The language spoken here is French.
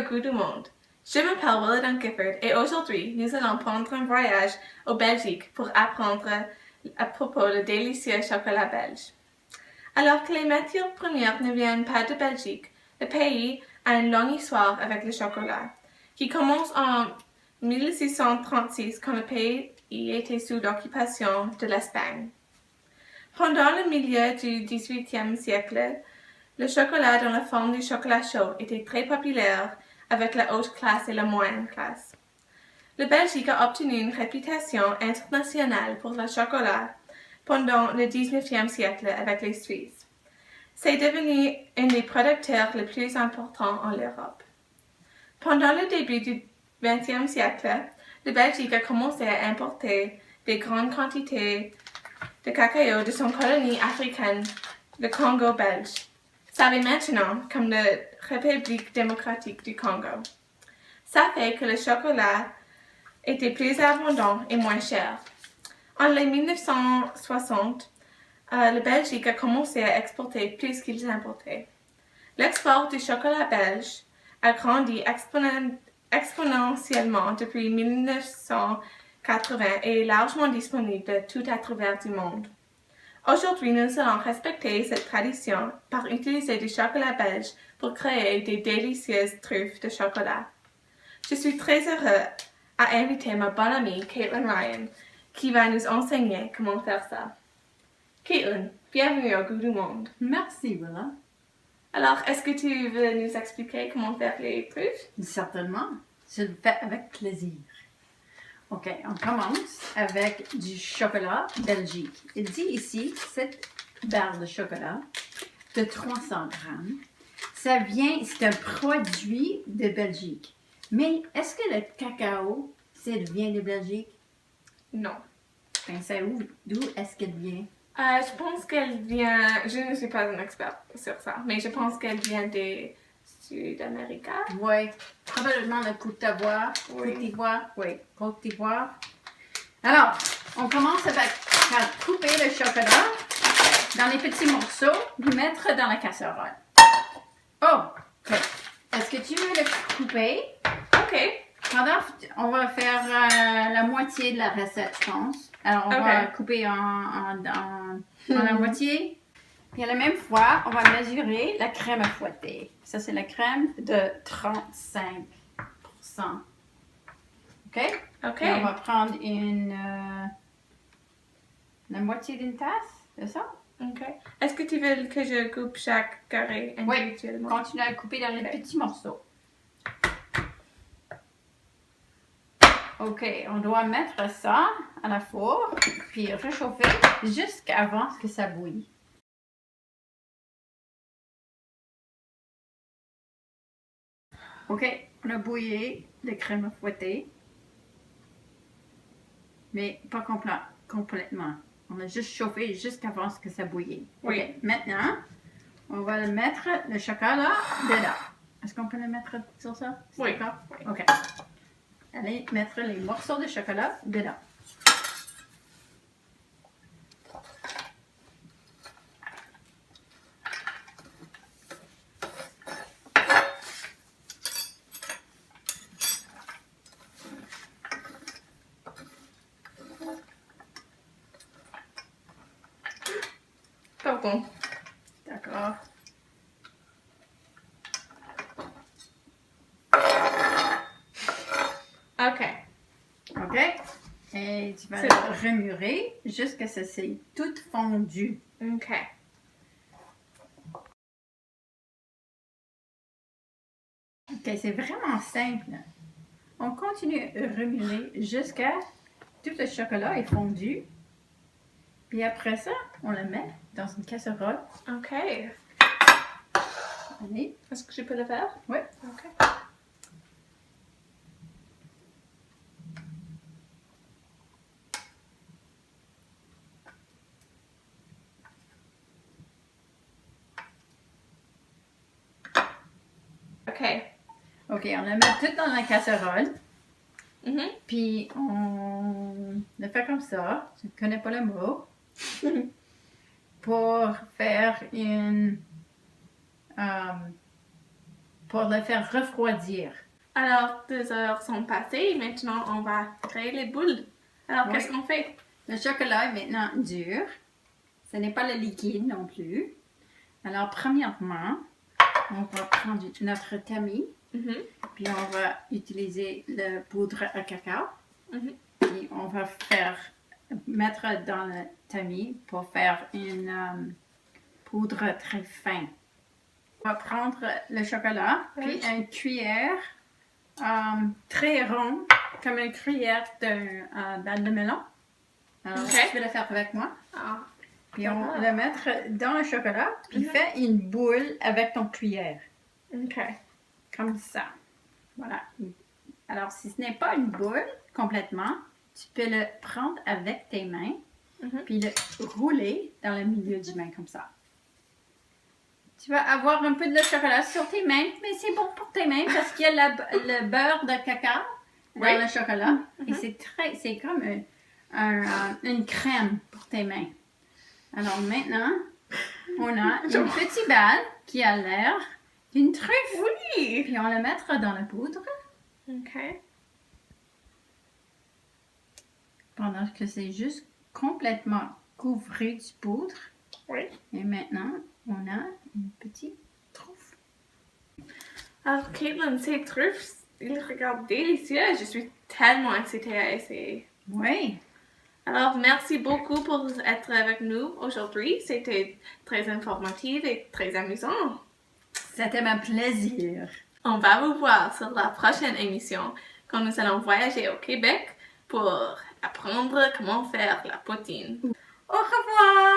goût du monde. Je m'appelle Willard Gifford et aujourd'hui, nous allons prendre un voyage au Belgique pour apprendre à propos du délicieux chocolat belge. Alors que les matières premières ne viennent pas de Belgique, le pays a une longue histoire avec le chocolat, qui commence en 1636 quand le pays était sous l'occupation de l'Espagne. Pendant le milieu du XVIIIe siècle, le chocolat dans la forme du chocolat chaud était très populaire avec la haute classe et la moyenne classe. La Belgique a obtenu une réputation internationale pour le chocolat pendant le XIXe siècle avec les Suisses. C'est devenu un des producteurs les plus importants en Europe. Pendant le début du XXe siècle, la Belgique a commencé à importer des grandes quantités de cacao de son colonie africaine, le Congo belge. Savez maintenant comme la République démocratique du Congo. Ça fait que le chocolat était plus abondant et moins cher. En les 1960, la Belgique a commencé à exporter plus qu'ils importaient. L'export du chocolat belge a grandi exponentiellement depuis 1980 et est largement disponible tout à travers du monde. Aujourd'hui, nous allons respecter cette tradition par utiliser du chocolat belge pour créer des délicieuses truffes de chocolat. Je suis très heureux à inviter ma bonne amie Caitlin Ryan qui va nous enseigner comment faire ça. Caitlin, bienvenue au goût du monde. Merci, Willa. Alors, est-ce que tu veux nous expliquer comment faire les truffes? Certainement. Je le fais avec plaisir. OK, on commence avec du chocolat Belgique. Il dit ici 7 barres de chocolat de 300 grammes. C'est un produit de Belgique. Mais est-ce que le cacao, vient de Belgique? Non. Ben, d'où est-ce qu'il vient? Je pense qu'elle vient, je ne suis pas une experte sur ça, mais je pense qu'elle vient des Sud-Amérique. Oui, probablement le Côte d'Ivoire. Oui. Côte d'Ivoire. Alors, on commence avec couper le chocolat dans les petits morceaux, le mettre dans la casserole. Oh, OK. Est-ce que tu veux le couper? OK. Pendant, on va faire la moitié de la recette, je pense. Alors, on va couper en la moitié. Puis à la même fois, on va mesurer la crème à fouetter. Ça, c'est la crème de 35%. OK? OK. Et on va prendre la moitié d'une tasse, c'est ça? OK. Est-ce que tu veux que je coupe chaque carré individuellement? Oui, continue à le couper dans les petits morceaux. OK, on doit mettre ça à la four, puis réchauffer jusqu'avant que ça bouille. OK, on a bouillé la crème à fouetter, mais pas complètement. On a juste chauffé jusqu'avant que ça bouille. Oui. OK, maintenant, on va mettre le chocolat dedans. Est-ce qu'on peut le mettre sur ça? Oui. D'accord? OK. Allez mettre les morceaux de chocolat dedans. Pardon. D'accord. OK. Et tu vas le remuer jusqu'à ce que c'est tout fondu. OK. OK, c'est vraiment simple. On continue à remuer jusqu'à tout le chocolat est fondu. Puis après ça, on le met dans une casserole. OK. Allez. Est-ce que je peux le faire? Oui. OK. OK, on le met tout dans la casserole. Mm-hmm. Puis on le fait comme ça. Je ne connais pas le mot. pour faire une pour le faire refroidir. Alors, 2 heures sont passées. Maintenant, on va créer les boules. Alors, Oui. qu'est-ce qu'on fait? Le chocolat est maintenant dur. Ce n'est pas le liquide non plus. Alors, premièrement, on va prendre notre tamis, Mhm. puis on va utiliser la poudre à cacao. Mhm. Puis on va mettre dans le tamis pour faire une poudre très fine. On va prendre le chocolat, puis une cuillère très ronde, comme une cuillère de balle de melon. Alors, Ok. tu vas le faire avec moi. Ah. Puis on Ah. va le mettre dans le chocolat, puis Mhm. fais une boule avec ton cuillère. OK. Comme ça. Voilà. Alors, si ce n'est pas une boule complètement, tu peux le prendre avec tes mains, Mhm. puis le rouler dans le milieu du main comme ça. Tu vas avoir un peu de chocolat sur tes mains, mais c'est bon pour tes mains parce qu'il y a le beurre de cacao dans Oui. le chocolat. Et Mhm. c'est comme une crème pour tes mains. Alors maintenant, on a une petite balle qui a l'air d'une truffe. Oui! Puis on la mettra dans la poudre OK. pendant que c'est juste complètement couvert de poudre. Oui. Et maintenant, on a une petite truffe. Alors, Caitlin, ces truffes, ils regardent délicieux. Je suis tellement excitée à essayer. Oui. Alors, merci beaucoup pour être avec nous aujourd'hui. C'était très informatif et très amusant. C'était un plaisir. On va vous voir sur la prochaine émission quand nous allons voyager au Québec pour apprendre comment faire la poutine. Au revoir.